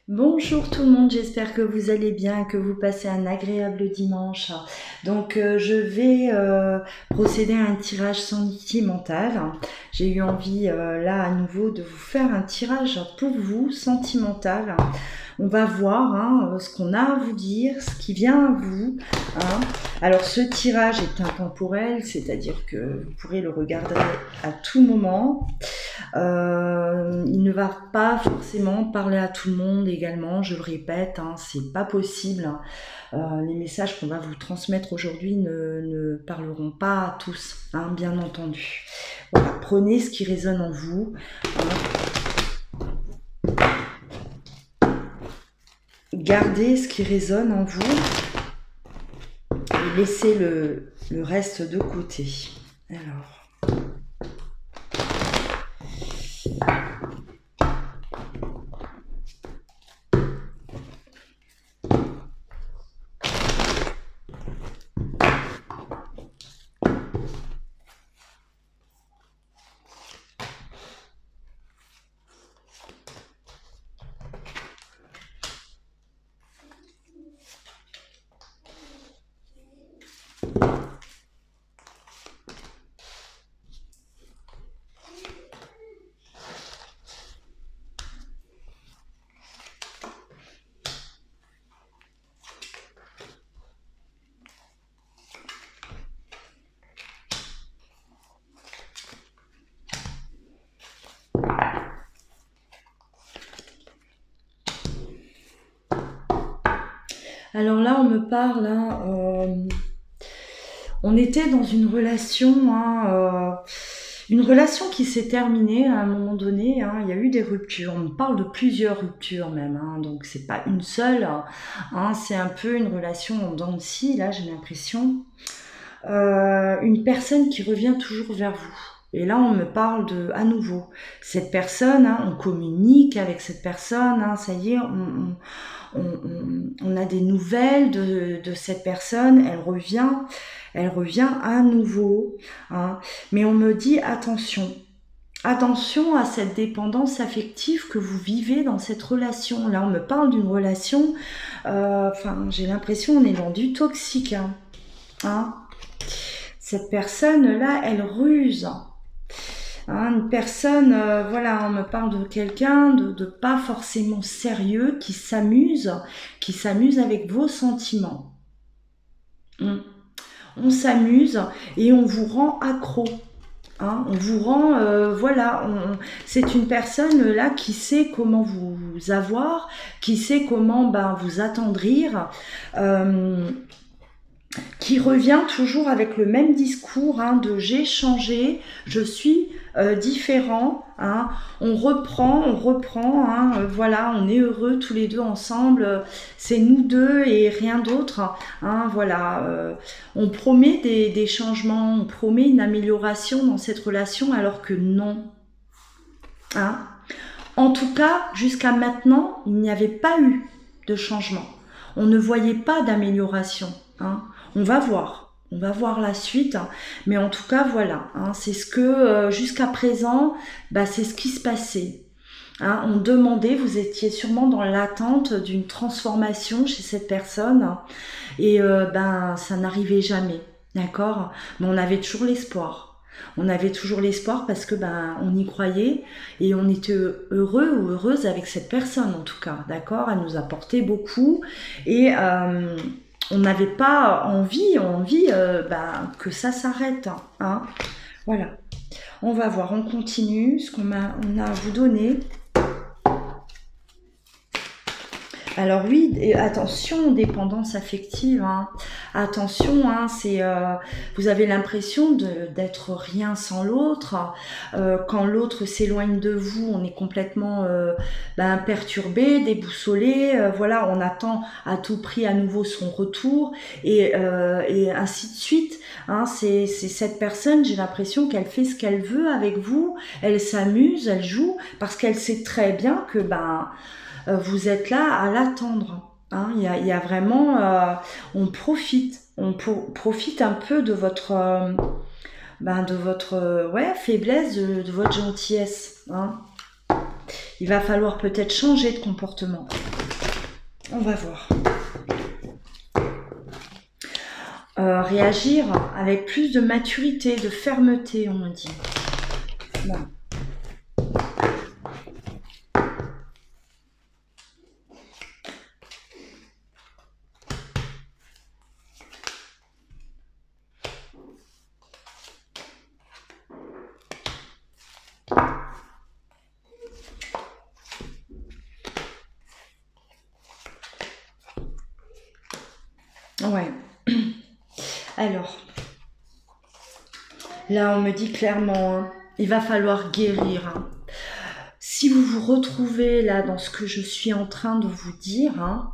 Bonjour tout le monde, j'espère que vous allez bien, que vous passez un agréable dimanche. Donc je vais procéder à un tirage sentimental. J'ai eu envie là à nouveau de vous faire un tirage pour vous sentimental. On va voir ce qu'on a à vous dire, ce qui vient à vous. hein. Alors ce tirage est intemporel, c'est-à-dire que vous pourrez le regarder à tout moment. Il ne va pas forcément parler à tout le monde également, je le répète, c'est pas possible. Les messages qu'on va vous transmettre aujourd'hui ne parleront pas à tous, bien entendu. Voilà, prenez ce qui résonne en vous. Gardez ce qui résonne en vous et laissez le reste de côté. Alors. Alors là, on me parle, on était dans une relation qui s'est terminée à un moment donné. Il y a eu des ruptures. On parle de plusieurs ruptures même. Donc c'est pas une seule. C'est un peu une relation en dents de scie. Là, j'ai l'impression. Une personne qui revient toujours vers vous. Et là, on me parle à nouveau. Cette personne, on communique avec cette personne. Ça y est, on a des nouvelles de cette personne. Elle revient à nouveau. Mais on me dit attention. Attention à cette dépendance affective que vous vivez dans cette relation. Là, on me parle d'une relation. J'ai l'impression qu'on est dans du toxique. Cette personne-là, elle ruse. Une personne, on me parle de quelqu'un de pas forcément sérieux, qui s'amuse avec vos sentiments. On s'amuse et on vous rend accro. On vous rend, c'est une personne là qui sait comment vous avoir, qui sait comment vous attendrir, qui revient toujours avec le même discours de j'ai changé, je suis différent. On reprend, on est heureux tous les deux ensemble, c'est nous deux et rien d'autre. On promet des changements, on promet une amélioration dans cette relation alors que non. En tout cas, jusqu'à maintenant, il n'y avait pas eu de changement. On ne voyait pas d'amélioration. On va voir la suite, mais en tout cas voilà, c'est ce que jusqu'à présent, c'est ce qui se passait. On demandait, vous étiez sûrement dans l'attente d'une transformation chez cette personne, et ça n'arrivait jamais, d'accord. Mais on avait toujours l'espoir. On avait toujours l'espoir parce que on y croyait et on était heureux ou heureuse avec cette personne en tout cas, d'accord. Elle nous apportait beaucoup et on n'avait pas envie que ça s'arrête. Voilà. On va voir, on continue ce qu'on a à vous donner. Alors oui, attention, dépendance affective. Attention, vous avez l'impression d'être rien sans l'autre. Quand l'autre s'éloigne de vous, on est complètement perturbé, déboussolé. On attend à tout prix à nouveau son retour et ainsi de suite. C'est cette personne, j'ai l'impression qu'elle fait ce qu'elle veut avec vous. Elle s'amuse, elle joue parce qu'elle sait très bien que vous êtes là à l'attendre. Il y a vraiment, on profite un peu de votre, faiblesse, de votre gentillesse. Il va falloir peut-être changer de comportement. On va voir. Réagir avec plus de maturité, de fermeté, on me dit. Bon. Ouais. Alors, là, on me dit clairement, hein, il va falloir guérir. Hein. Si vous vous retrouvez là dans ce que je suis en train de vous dire, hein,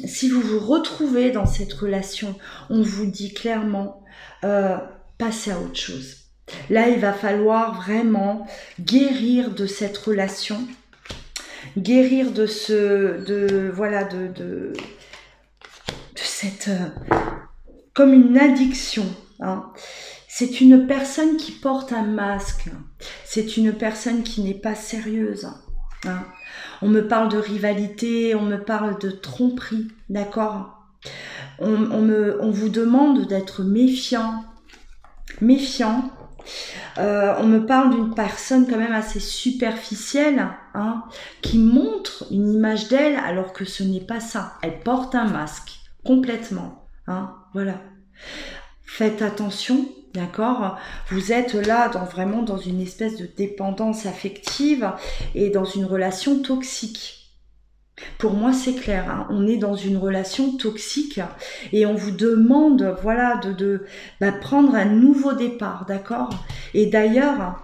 si vous vous retrouvez dans cette relation, on vous dit clairement, passez à autre chose. Là, il va falloir vraiment guérir de cette relation, guérir de cette comme une addiction. Hein. C'est une personne qui porte un masque. C'est une personne qui n'est pas sérieuse. Hein. On me parle de rivalité, on me parle de tromperie, d'accord ? On vous demande d'être méfiant. On me parle d'une personne quand même assez superficielle, hein, qui montre une image d'elle alors que ce n'est pas ça. Elle porte un masque, complètement. Hein, voilà. Faites attention, d'accord ? Vous êtes là vraiment dans une espèce de dépendance affective et dans une relation toxique. Pour moi, c'est clair, hein, on est dans une relation toxique et on vous demande, voilà, de prendre un nouveau départ, d'accord ? Et d'ailleurs,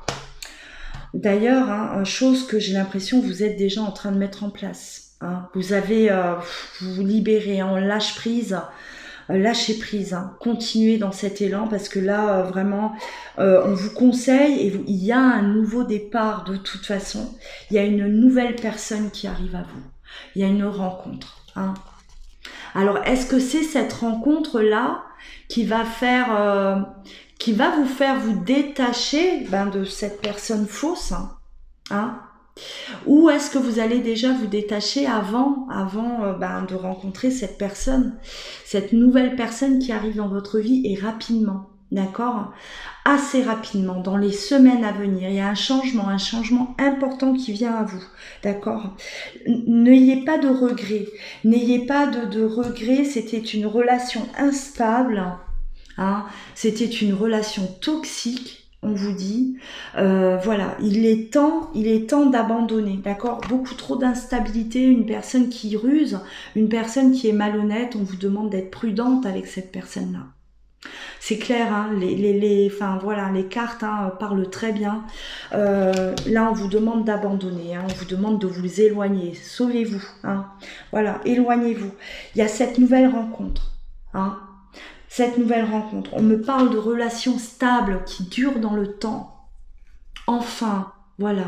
hein, chose que j'ai l'impression que vous êtes déjà en train de mettre en place. Hein. Vous avez, vous vous libérez en lâche prise. Lâchez prise, hein. Continuez dans cet élan parce que là, vraiment, on vous conseille et il y a un nouveau départ de toute façon. Il y a une nouvelle personne qui arrive à vous. Il y a une rencontre. Hein. Alors, est-ce que c'est cette rencontre-là qui va vous faire vous détacher de cette personne fausse, hein? Ou est-ce que vous allez déjà vous détacher avant de rencontrer cette personne, cette nouvelle personne qui arrive dans votre vie et rapidement, d'accord ? Assez rapidement, dans les semaines à venir, il y a un changement important qui vient à vous, d'accord ? N'ayez pas de regrets, c'était une relation instable, hein, c'était une relation toxique. On vous dit, voilà, il est temps d'abandonner, d'accord ? Beaucoup trop d'instabilité, une personne qui ruse, une personne qui est malhonnête, on vous demande d'être prudente avec cette personne-là. C'est clair, hein, les cartes hein, parlent très bien. Là, on vous demande d'abandonner, hein, on vous demande de vous éloigner, sauvez-vous, hein, voilà, éloignez-vous. Il y a cette nouvelle rencontre, hein. Cette nouvelle rencontre, on me parle de relations stables qui durent dans le temps. Enfin, voilà.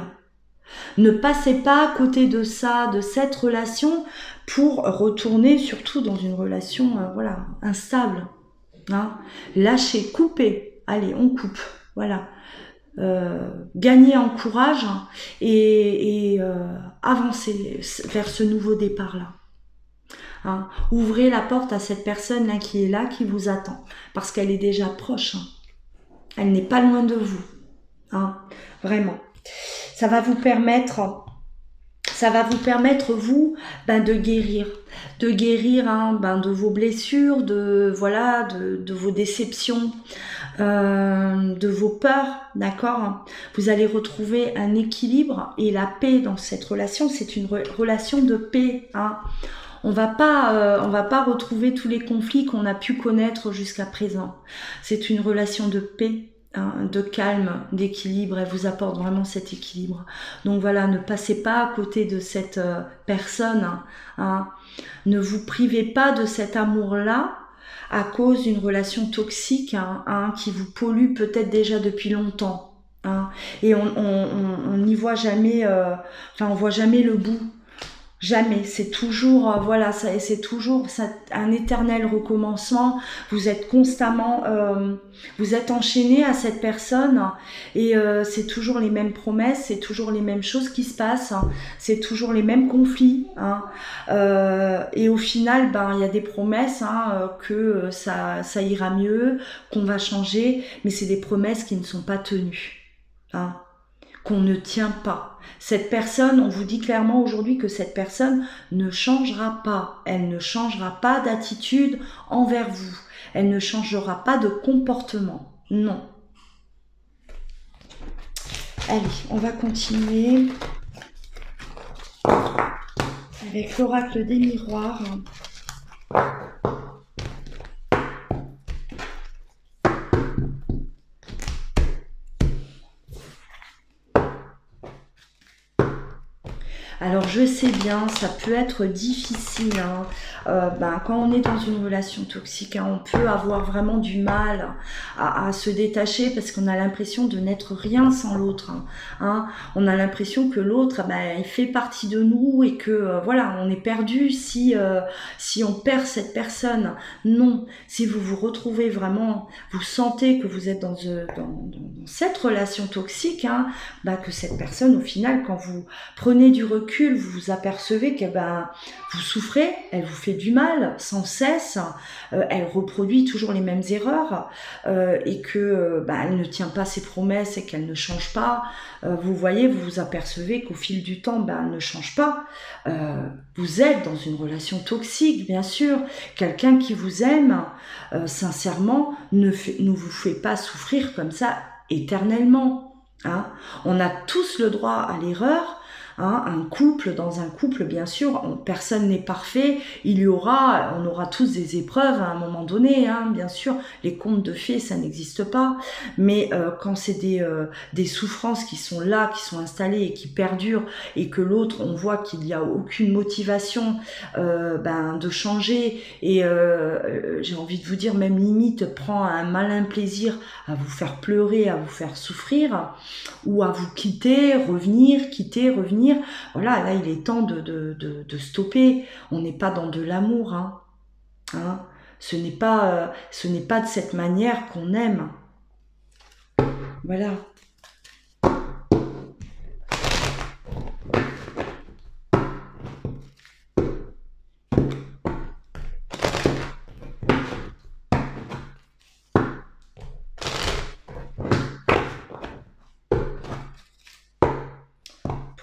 Ne passez pas à côté de ça, de cette relation, pour retourner surtout dans une relation instable. Hein. Lâchez, coupez. Allez, on coupe. Voilà. Gagnez en courage et avancez vers ce nouveau départ-là. Hein. Ouvrez la porte à cette personne-là qui est là, qui vous attend, parce qu'elle est déjà proche. Hein. Elle n'est pas loin de vous. Hein. Vraiment. Ça va vous permettre, vous, de guérir. De guérir de vos blessures, de vos déceptions, de vos peurs, d'accord ? Vous allez retrouver un équilibre et la paix dans cette relation. C'est une relation de paix, hein. On va pas retrouver tous les conflits qu'on a pu connaître jusqu'à présent. C'est une relation de paix, hein, de calme, d'équilibre. Elle vous apporte vraiment cet équilibre. Donc voilà, ne passez pas à côté de cette personne. Hein. Ne vous privez pas de cet amour-là à cause d'une relation toxique qui vous pollue peut-être déjà depuis longtemps. Hein. Et on n'y voit jamais, on voit jamais le bout. Jamais, c'est toujours, voilà, c'est toujours ça, un éternel recommencement. Vous êtes constamment, vous êtes enchaîné à cette personne et c'est toujours les mêmes promesses, c'est toujours les mêmes choses qui se passent, hein, c'est toujours les mêmes conflits. Hein, et au final, ben, il y a des promesses hein, que ça ira mieux, qu'on va changer, mais c'est des promesses qui ne sont pas tenues. Hein, qu'on ne tient pas. Cette personne, on vous dit clairement aujourd'hui que cette personne ne changera pas. Elle ne changera pas d'attitude envers vous. Elle ne changera pas de comportement. Non. Allez, on va continuer avec l'oracle des miroirs. Alors je sais bien, ça peut être difficile, hein. Quand on est dans une relation toxique, hein, on peut avoir vraiment du mal à se détacher parce qu'on a l'impression de n'être rien sans l'autre. Hein. On a l'impression que l'autre, il fait partie de nous et que voilà, on est perdu si on perd cette personne. Non, si vous vous retrouvez vraiment, vous sentez que vous êtes dans cette relation toxique, hein, que cette personne, au final, quand vous prenez du recul, vous vous apercevez que vous souffrez, elle vous fait du mal sans cesse, elle reproduit toujours les mêmes erreurs et que elle ne tient pas ses promesses et qu'elle ne change pas. Vous voyez, vous vous apercevez qu'au fil du temps, elle ne change pas. Vous êtes dans une relation toxique, bien sûr. Quelqu'un qui vous aime, sincèrement, ne vous fait pas souffrir comme ça éternellement. Hein. On a tous le droit à l'erreur. Hein, dans un couple, bien sûr, personne n'est parfait. On aura tous des épreuves à un moment donné, hein, bien sûr. Les contes de fées, ça n'existe pas. Mais quand c'est des souffrances qui sont là, qui sont installées et qui perdurent, et que l'autre, on voit qu'il n'y a aucune motivation de changer, et j'ai envie de vous dire, même limite, prend un malin plaisir à vous faire pleurer, à vous faire souffrir, ou à vous quitter, revenir, quitter, revenir. Voilà, là il est temps de stopper. On n'est pas dans de l'amour, hein. Hein, ce n'est pas de cette manière qu'on aime. Voilà.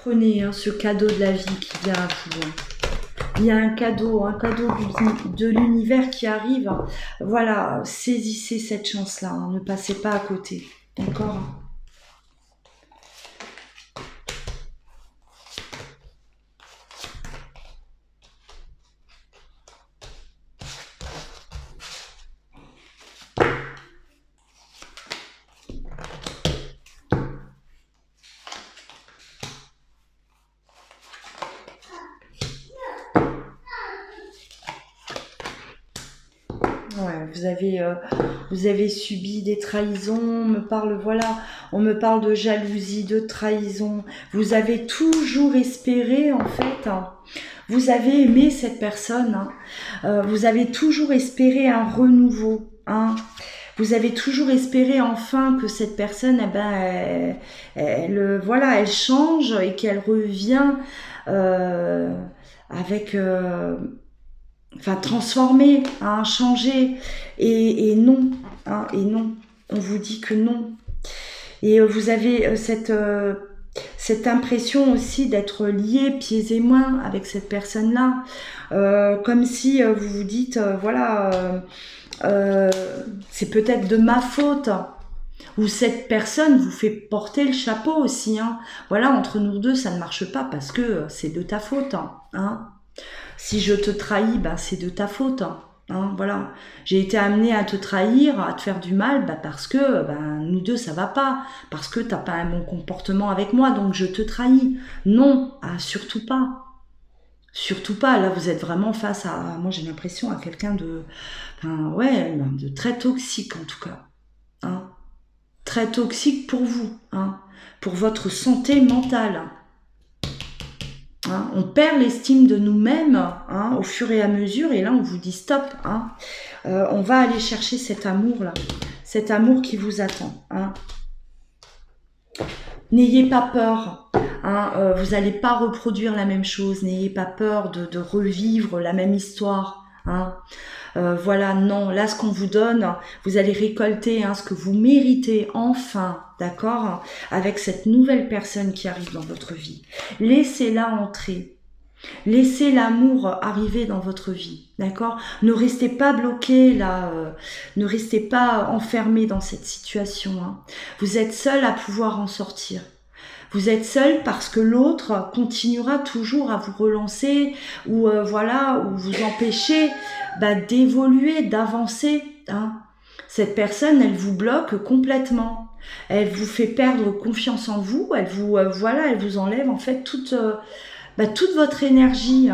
Prenez ce cadeau de la vie qui vient à vous. Il y a un cadeau de l'univers qui arrive. Voilà, saisissez cette chance-là, hein, ne passez pas à côté. D'accord ? Vous avez subi des trahisons, on me parle de jalousie, de trahison. Vous avez toujours espéré, en fait, hein. Vous avez aimé cette personne, hein. Vous avez toujours espéré un renouveau, hein. Vous avez toujours espéré enfin que cette personne, elle change et qu'elle revient avec... transformer, hein, changer, et non, hein, et non, on vous dit que non. Et vous avez cette impression aussi d'être lié pieds et mains avec cette personne-là, comme si vous vous dites, c'est peut-être de ma faute, ou cette personne vous fait porter le chapeau aussi, hein. Voilà, entre nous deux, ça ne marche pas parce que c'est de ta faute, hein. Si je te trahis, c'est de ta faute. Hein, voilà. J'ai été amenée à te trahir, à te faire du mal, parce que nous deux, ça va pas. Parce que t'as pas un bon comportement avec moi, donc je te trahis. Non, surtout pas. Surtout pas. Là, vous êtes vraiment face à... Moi, j'ai l'impression à quelqu'un de très toxique, en tout cas. Hein. Très toxique pour vous. Hein. Pour votre santé mentale. Hein, on perd l'estime de nous-mêmes hein, au fur et à mesure, et là on vous dit stop. Hein, on va aller chercher cet amour-là, cet amour qui vous attend. Hein. N'ayez pas peur, hein, vous n'allez pas reproduire la même chose, n'ayez pas peur de revivre la même histoire. Hein. Voilà, non, là ce qu'on vous donne, vous allez récolter hein, ce que vous méritez enfin, d'accord, avec cette nouvelle personne qui arrive dans votre vie. Laissez-la entrer. Laissez l'amour arriver dans votre vie, d'accord? Ne restez pas bloqué là, ne restez pas enfermé dans cette situation. Hein. Vous êtes seul à pouvoir en sortir. Vous êtes seul parce que l'autre continuera toujours à vous relancer ou voilà, ou vous empêcher d'évoluer, d'avancer. Hein. Cette personne, elle vous bloque complètement. Elle vous fait perdre confiance en vous. Elle vous voilà, elle vous enlève en fait toute votre énergie.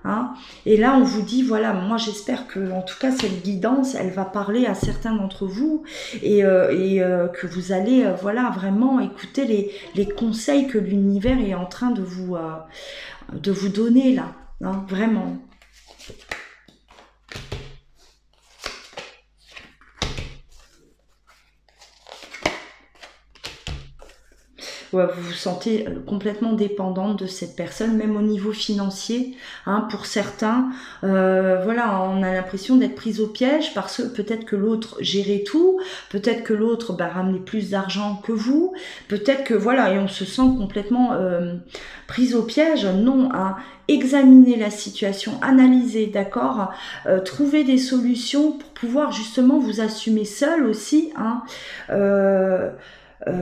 Hein. Et là, on vous dit, voilà, moi j'espère que, en tout cas, cette guidance, elle va parler à certains d'entre vous et que vous allez, voilà, vraiment écouter les conseils que l'univers est en train de vous donner là, hein, vraiment. Ouais, vous vous sentez complètement dépendante de cette personne, même au niveau financier. Hein, pour certains, voilà, on a l'impression d'être prise au piège parce que peut-être que l'autre gérait tout, peut-être que l'autre ramenait plus d'argent que vous, peut-être que voilà, et on se sent complètement prise au piège. Non, hein, examiner la situation, analyser, d'accord, trouver des solutions pour pouvoir justement vous assumer seul aussi. Hein,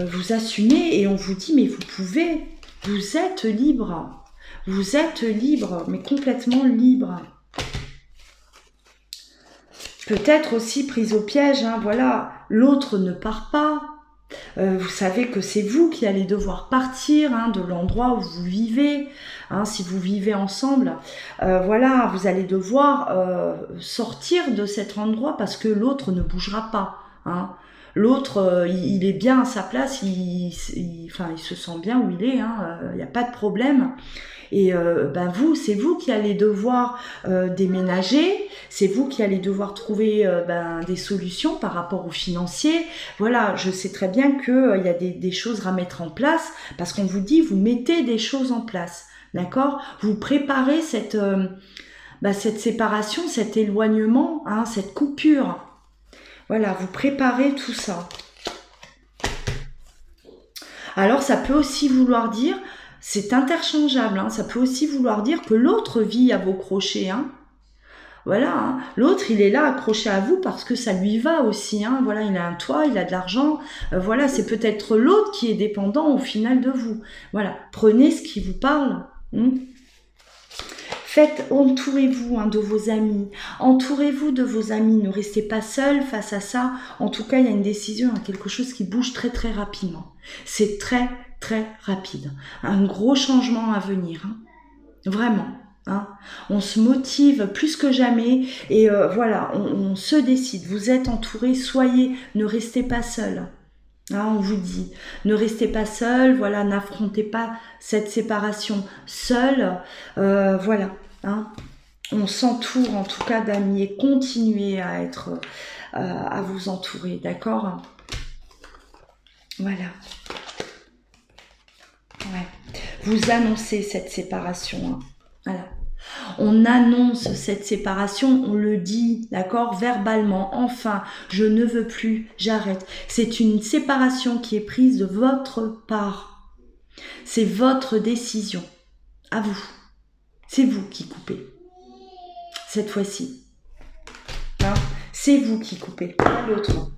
vous assumez et on vous dit mais vous pouvez, vous êtes libre, mais complètement libre. Peut-être aussi prise au piège, hein, voilà, l'autre ne part pas. Vous savez que c'est vous qui allez devoir partir hein, de l'endroit où vous vivez. Hein, si vous vivez ensemble, voilà, vous allez devoir sortir de cet endroit parce que l'autre ne bougera pas. Hein. L'autre, il est bien à sa place, il se sent bien où il est, hein, y a pas de problème. Et c'est vous qui allez devoir déménager, c'est vous qui allez devoir trouver des solutions par rapport aux financiers. Voilà, je sais très bien qu'il y a des choses à mettre en place, parce qu'on vous dit, vous mettez des choses en place, d'accord? Vous préparez cette séparation, cet éloignement, hein, cette coupure. Voilà, vous préparez tout ça. Alors, ça peut aussi vouloir dire, c'est interchangeable, hein, ça peut aussi vouloir dire que l'autre vit à vos crochets. Hein. Voilà, hein, l'autre, il est là accroché à vous parce que ça lui va aussi. Hein, voilà, il a un toit, il a de l'argent. Voilà, c'est peut-être l'autre qui est dépendant au final de vous. Voilà, prenez ce qui vous parle. Entourez-vous hein, de vos amis, entourez-vous de vos amis, ne restez pas seul face à ça. En tout cas, il y a une décision, quelque chose qui bouge très très rapidement. C'est très très rapide, un gros changement à venir, hein. Vraiment. Hein. On se motive plus que jamais et voilà, on se décide. Vous êtes entourés, ne restez pas seul. Hein, on vous dit, ne restez pas seul, voilà, n'affrontez pas cette séparation seul, voilà. Hein. On s'entoure en tout cas d'amis et continuez à vous entourer, d'accord? Voilà. Ouais. Vous annoncez cette séparation. Hein. Voilà. On annonce cette séparation, on le dit, d'accord, verbalement. Enfin, je ne veux plus, j'arrête. C'est une séparation qui est prise de votre part. C'est votre décision. À vous. C'est vous qui coupez. Cette fois-ci. Hein, c'est vous qui coupez, pas l'autre.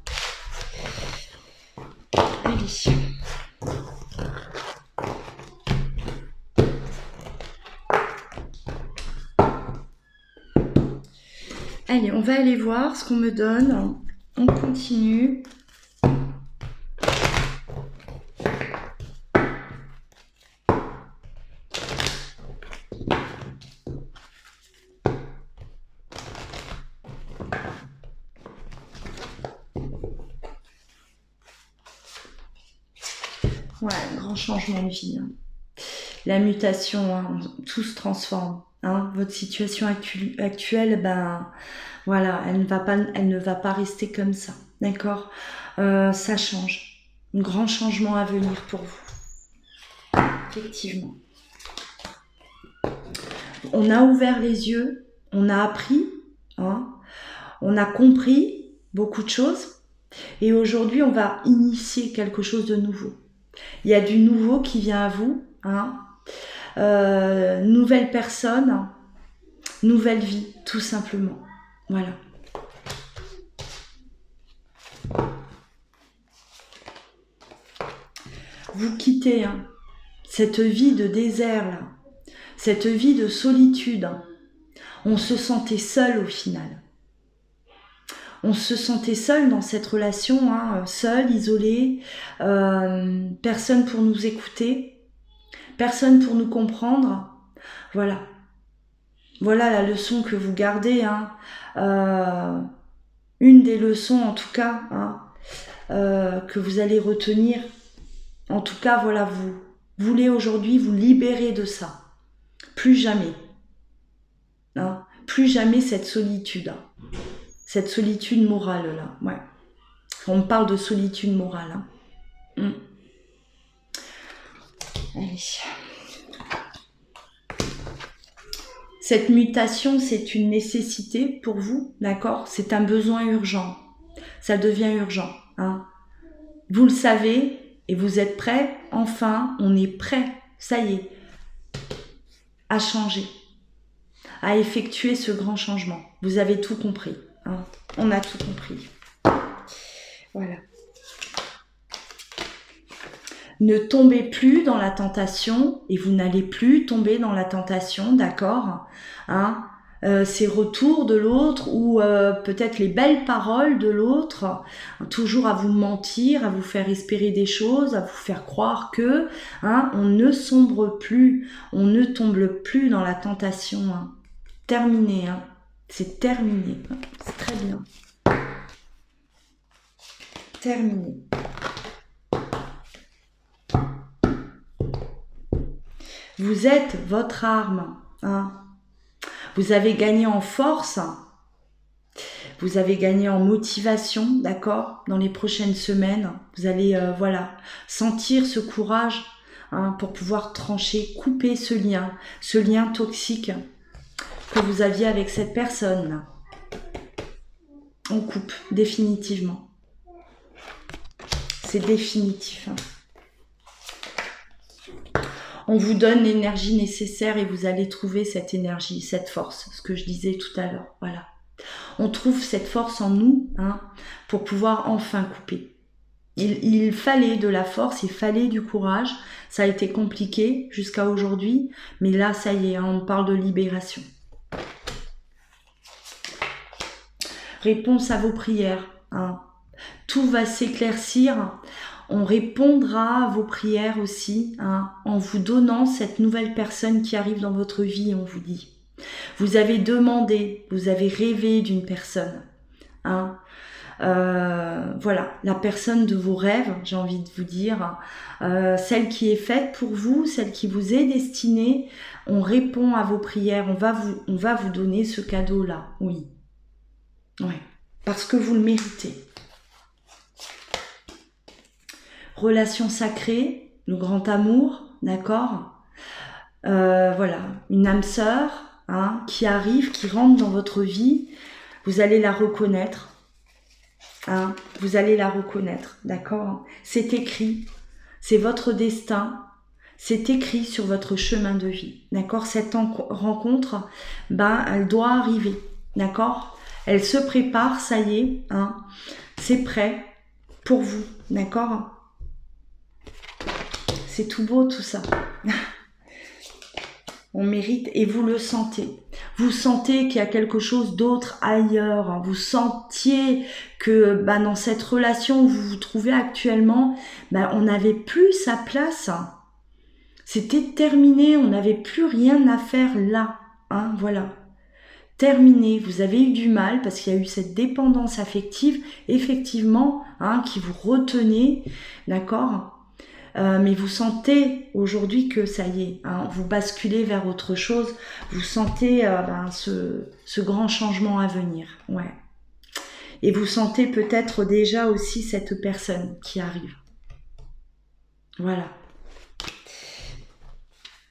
Allez. Allez, on va aller voir ce qu'on me donne. On continue. Ouais, un grand changement de vie. La mutation, hein, tout se transforme. Hein. Votre situation actuelle, ben voilà, elle ne va pas rester comme ça. D'accord, ça change. Un grand changement à venir pour vous. Effectivement. On a ouvert les yeux, on a appris, hein, on a compris beaucoup de choses. Et aujourd'hui, on va initier quelque chose de nouveau. Il y a du nouveau qui vient à vous, hein. Nouvelle personne, nouvelle vie, tout simplement. Voilà. Vous quittez cette vie de désert, là, cette vie de solitude. On se sentait seul au final. On se sentait seul dans cette relation, seul, isolé, personne pour nous écouter, personne pour nous comprendre. Voilà. Voilà la leçon que vous gardez. Une des leçons en tout cas que vous allez retenir. En tout cas, voilà, vous voulez aujourd'hui vous libérer de ça. Plus jamais. Plus jamais cette solitude. Cette solitude morale là. Ouais. On parle de solitude morale. Allez. Cette mutation, c'est une nécessité pour vous, d'accord? C'est un besoin urgent. Ça devient urgent. Vous le savez et vous êtes prêts. Enfin, on est prêt. Ça y est. À changer. À effectuer ce grand changement. Vous avez tout compris. On a tout compris. Voilà. Ne tombez plus dans la tentation et vous n'allez plus tomber dans la tentation, d'accord, ces retours de l'autre ou peut-être les belles paroles de l'autre, toujours à vous mentir, à vous faire espérer des choses, à vous faire croire que on ne sombre plus, on ne tombe plus dans la tentation. Terminé, c'est terminé, c'est très bien. Terminé. Vous êtes votre arme. Vous avez gagné en force. Vous avez gagné en motivation, d'accord? Dans les prochaines semaines, vous allez sentir ce courage pour pouvoir trancher, couper ce lien toxique que vous aviez avec cette personne. On coupe définitivement. C'est définitif. On vous donne l'énergie nécessaire et vous allez trouver cette énergie, cette force, ce que je disais tout à l'heure. Voilà. On trouve cette force en nous pour pouvoir enfin couper. Il fallait de la force, il fallait du courage. Ça a été compliqué jusqu'à aujourd'hui, mais là, ça y est, on parle de libération. Réponse à vos prières. Tout va s'éclaircir. On répondra à vos prières aussi en vous donnant cette nouvelle personne qui arrive dans votre vie, on vous dit. Vous avez demandé, vous avez rêvé d'une personne. Voilà, la personne de vos rêves, j'ai envie de vous dire. Celle qui est faite pour vous, celle qui vous est destinée. On répond à vos prières, on va vous donner ce cadeau-là, oui. Ouais, parce que vous le méritez. Relation sacrée, le grand amour, d'accord, voilà, une âme sœur qui arrive, qui rentre dans votre vie, vous allez la reconnaître, vous allez la reconnaître, d'accord, c'est écrit, c'est votre destin, c'est écrit sur votre chemin de vie, d'accord, cette rencontre, elle doit arriver, d'accord, elle se prépare, ça y est, c'est prêt pour vous, d'accord. C'est tout beau tout ça. On mérite et vous le sentez. Vous sentez qu'il y a quelque chose d'autre ailleurs. Vous sentiez que dans cette relation où vous vous trouvez actuellement, on n'avait plus sa place. C'était terminé, on n'avait plus rien à faire là. Voilà. Terminé. Vous avez eu du mal parce qu'il y a eu cette dépendance affective, effectivement, qui vous retenait, d'accord ? mais vous sentez aujourd'hui que ça y est, hein, vous basculez vers autre chose, vous sentez ce grand changement à venir, ouais. Et vous sentez peut-être déjà aussi cette personne qui arrive. Voilà.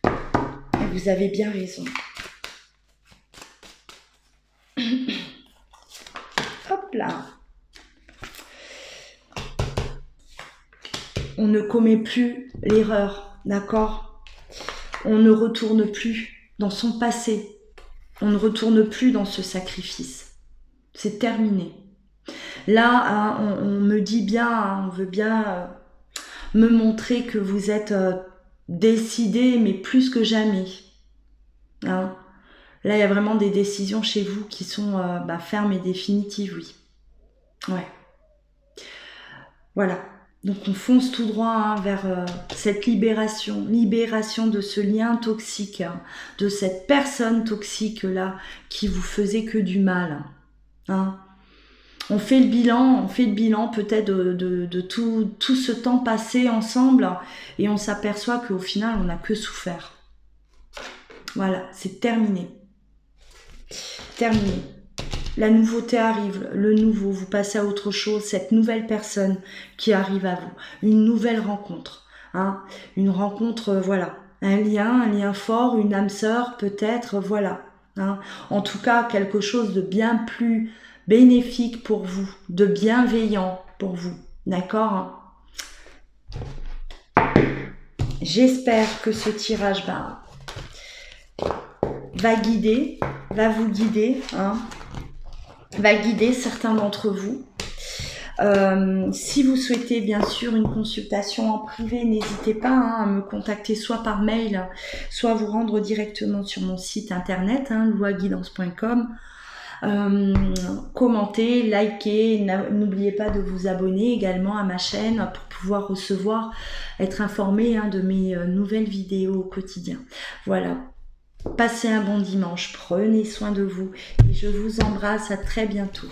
Et vous avez bien raison. Hop là. On ne commet plus l'erreur, d'accord? On ne retourne plus dans son passé. On ne retourne plus dans ce sacrifice. C'est terminé. Là, hein, on me dit bien, hein, on veut bien me montrer que vous êtes décidé, mais plus que jamais. Hein. Là, il y a vraiment des décisions chez vous qui sont fermes et définitives, oui. Ouais. Voilà. Donc on fonce tout droit hein, vers cette libération de ce lien toxique, hein, de cette personne toxique là qui vous faisait que du mal. Hein. On fait le bilan peut-être de tout ce temps passé ensemble et on s'aperçoit qu'au final on n'a que souffert. Voilà, c'est terminé. Terminé. La nouveauté arrive, le nouveau, vous passez à autre chose, cette nouvelle personne qui arrive à vous, une nouvelle rencontre, hein, une rencontre, voilà, un lien fort, une âme sœur peut-être, voilà, hein, en tout cas quelque chose de bien plus bénéfique pour vous, de bienveillant pour vous, d'accord? J'espère que ce tirage va vous guider, hein, va guider certains d'entre vous. Si vous souhaitez bien sûr une consultation en privé, n'hésitez pas hein, à me contacter soit par mail, soit vous rendre directement sur mon site internet, hein, louaguidance.com. Commentez, likez, n'oubliez pas de vous abonner également à ma chaîne pour pouvoir être informé hein, de mes nouvelles vidéos au quotidien. Voilà. Passez un bon dimanche, prenez soin de vous et je vous embrasse à très bientôt.